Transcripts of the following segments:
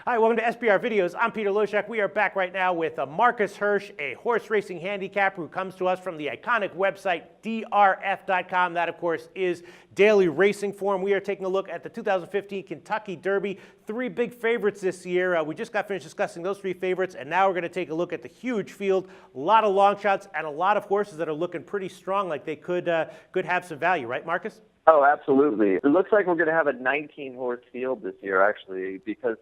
Hi, welcome to SBR Videos. I'm Peter Loshak. We are back right now with Marcus Hirsch, a horse racing handicapper who comes to us from the iconic website drf.com. That, of course, is daily racing form. We are taking a look at the 2015 Kentucky Derby. Three big favorites this year. We just got finished discussing those three favorites, and now we're going to take a look at the huge field. A lot of long shots and a lot of horses that are looking pretty strong, like they could have some value, right, Marcus? Oh, absolutely. It looks like we're going to have a 19-horse field this year, actually, because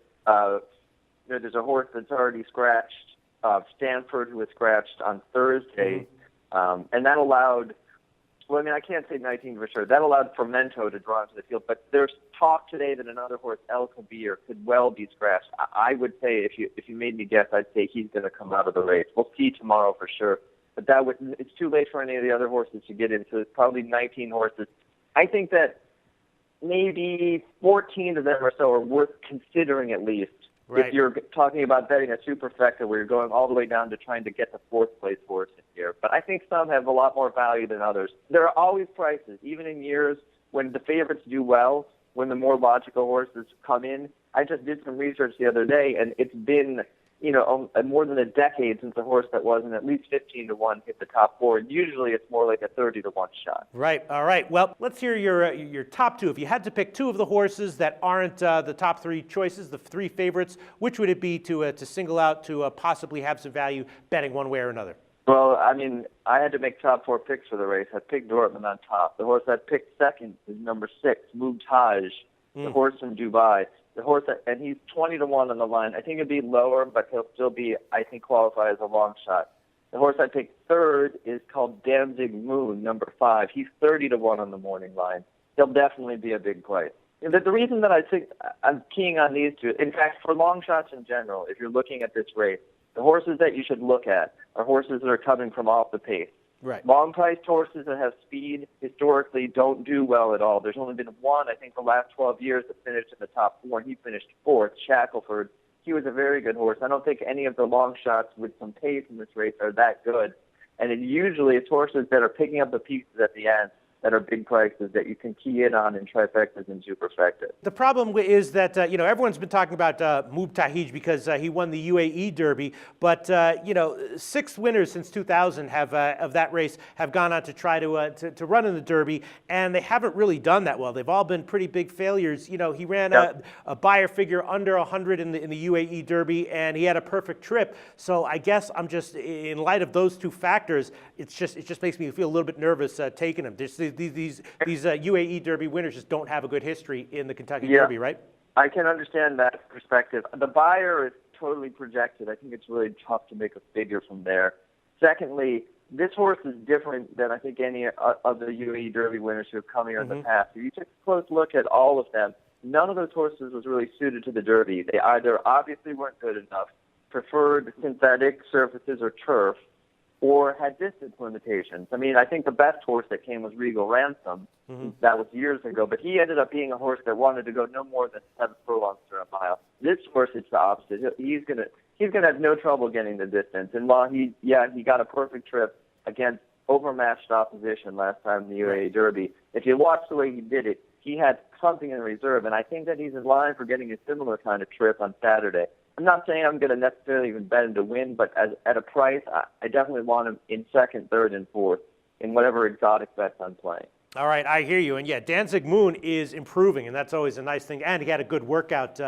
there's a horse that's already scratched, Stanford, who was scratched on Thursday, and that allowed, well, I mean, I can't say 19 for sure. That allowed Fermento to draw into the field, but there's talk today that another horse, El Kabir, could well be scratched. I would say, if you made me guess, I'd say he's going to come out of the race. We'll see tomorrow for sure, but it's too late for any of the other horses to get in, so it's probably 19 horses. I think that maybe 14 of them or so are worth considering at least. Right. If you're talking about betting a superfecta where you're going all the way down to trying to get the fourth place horse in here. But I think some have a lot more value than others. There are always prices, even in years when the favorites do well, when the more logical horses come in. I just did some research the other day, and it's been more than a decade since a horse that wasn't at least 15-1 hit the top four. And usually it's more like a 30-1 shot. Right. All right. Well, let's hear your top two. If you had to pick two of the horses that aren't the top three choices, the three favorites, which would it be to single out to possibly have some value betting one way or another? Well, I mean, I had to make top four picks for the race. I picked Dortmund on top. The horse I picked second is number 6, Mubtaj, the horse from Dubai. The horse, and he's 20-1 on the line. I think it'd be lower, but he'll still be, I think, qualify as a long shot. The horse I picked third is called Danzig Moon, number 5. He's 30-1 on the morning line. He'll definitely be a big play. The reason that I think I'm keying on these two, in fact, for long shots in general, if you're looking at this race, the horses that you should look at are horses that are coming from off the pace. Right. Long-priced horses that have speed historically don't do well at all. There's only been one, I think, the last 12 years that finished in the top 4, and he finished 4th, Shackelford. He was a very good horse. I don't think any of the long shots with some pace in this race are that good. And usually it's horses that are picking up the pieces at the end that are big prices that you can key in on in trifectas and superfectas. The problem is that, everyone's been talking about Mubtaj because he won the UAE Derby, but, 6 winners since 2000 of that race have gone on to try to run in the Derby, and they haven't really done that well. They've all been pretty big failures. He ran a buyer figure under 100 in the UAE Derby, and he had a perfect trip. So I guess I'm just, in light of those two factors, it just makes me feel a little bit nervous taking him. These UAE Derby winners just don't have a good history in the Kentucky Derby, right? I can understand that perspective. The buyer is totally projected. I think it's really tough to make a figure from there. Secondly, this horse is different than I think any of the UAE Derby winners who have come here in the past. If you take a close look at all of them, none of those horses was really suited to the Derby. They either obviously weren't good enough, preferred synthetic surfaces or turf, or had distance limitations. I mean, I think the best horse that came was Regal Ransom. That was years ago, but he ended up being a horse that wanted to go no more than 7 furlongs to a mile. This horse is the opposite. He's gonna have no trouble getting the distance. And while he got a perfect trip against overmatched opposition last time in the UAE Derby, if you watch the way he did it, he had something in reserve, and I think that he's in line for getting a similar kind of trip on Saturday. I'm not saying I'm going to necessarily even bet him to win, but at a price, I definitely want him in 2nd, 3rd, and 4th in whatever exotic bets I'm playing. All right, I hear you. And yeah, Danzig Moon is improving, and that's always a nice thing. And he had a good workout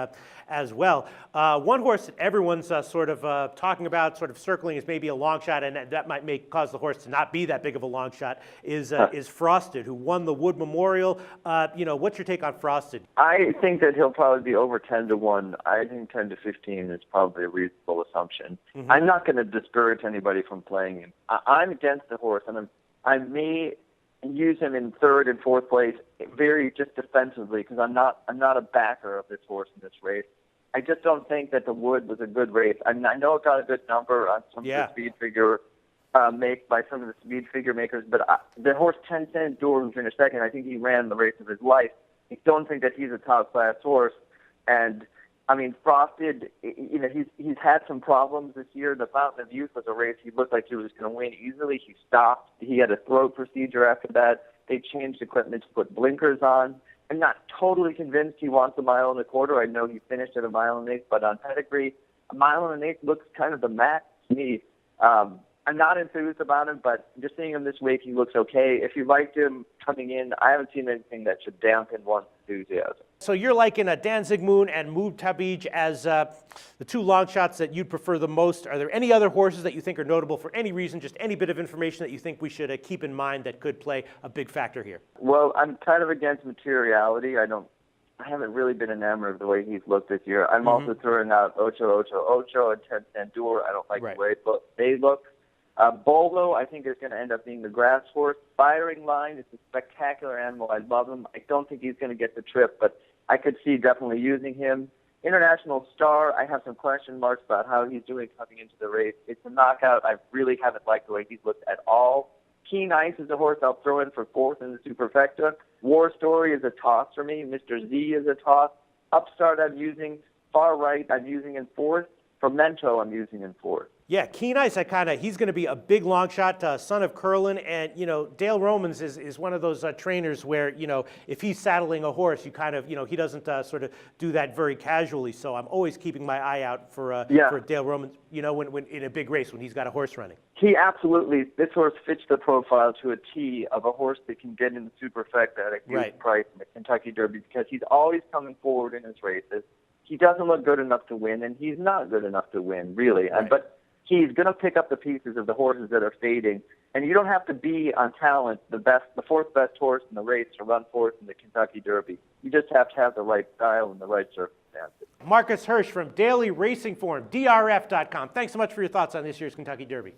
as well. One horse that everyone's sort of talking about, sort of circling as maybe a long shot, and that might cause the horse to not be that big of a long shot, is Frosted, who won the Wood Memorial. What's your take on Frosted? I think that he'll probably be over 10-1. I think 10-15 is probably a reasonable assumption. I'm not going to discourage anybody from playing him. I'm against the horse, and I may use him in 3rd and 4th place, very just defensively, because I'm not a backer of this horse in this race. I just don't think that the Wood was a good race. I know it got a good number on some of the speed figure by some of the speed figure makers, but the horse 10 Cent Door, who finished 2nd, I think he ran the race of his life. I don't think that he's a top class horse, and I mean, Frosted, he's had some problems this year. The Fountain of Youth was a race he looked like he was going to win easily. He stopped. He had a throat procedure after that. They changed equipment to put blinkers on. I'm not totally convinced he wants a mile and a quarter. I know he finished at a mile and 1/8, but on pedigree, a mile and 1/8 looks kind of the max to me. I'm not enthused about him, but just seeing him this week, he looks okay. If you liked him coming in, I haven't seen anything that should dampen one's enthusiasm. So you're liking Danzig Moon and Moob Tabij as the two long shots that you'd prefer the most. Are there any other horses that you think are notable for any reason, just any bit of information that you think we should keep in mind that could play a big factor here? Well, I'm kind of against materiality. I haven't really been enamored of the way he's looked this year. I'm also throwing out Ocho Ocho Ocho and Ted Sandur. I don't like the way they look. Bolo, I think, is going to end up being the grass horse. Firing Line is a spectacular animal. I love him. I don't think he's going to get the trip, but I could see definitely using him. International Star, I have some question marks about how he's doing coming into the race. It's a knockout. I really haven't liked the way he's looked at all. Keen Ice is a horse I'll throw in for 4th in the Superfecta. War Story is a toss for me. Mr. Z is a toss. Upstart I'm using. Far Right I'm using in 4th. Fermento I'm using in 4th. Yeah, Keen Ice, he's going to be a big long shot, son of Curlin, and, Dale Romans is one of those trainers where, if he's saddling a horse, you kind of, he doesn't sort of do that very casually, so I'm always keeping my eye out for Dale Romans, when in a big race, when he's got a horse running. This horse fits the profile to a T of a horse that can get in the Superfecta at a huge price in the Kentucky Derby, because he's always coming forward in his races. He doesn't look good enough to win, and he's not good enough to win, really. Right. But he's going to pick up the pieces of the horses that are fading, and you don't have to be on talent the 4th best horse in the race to run 4th in the Kentucky Derby. You just have to have the right style and the right circumstances. Marcus Hirsch from Daily Racing Form, drf.com. Thanks so much for your thoughts on this year's Kentucky Derby.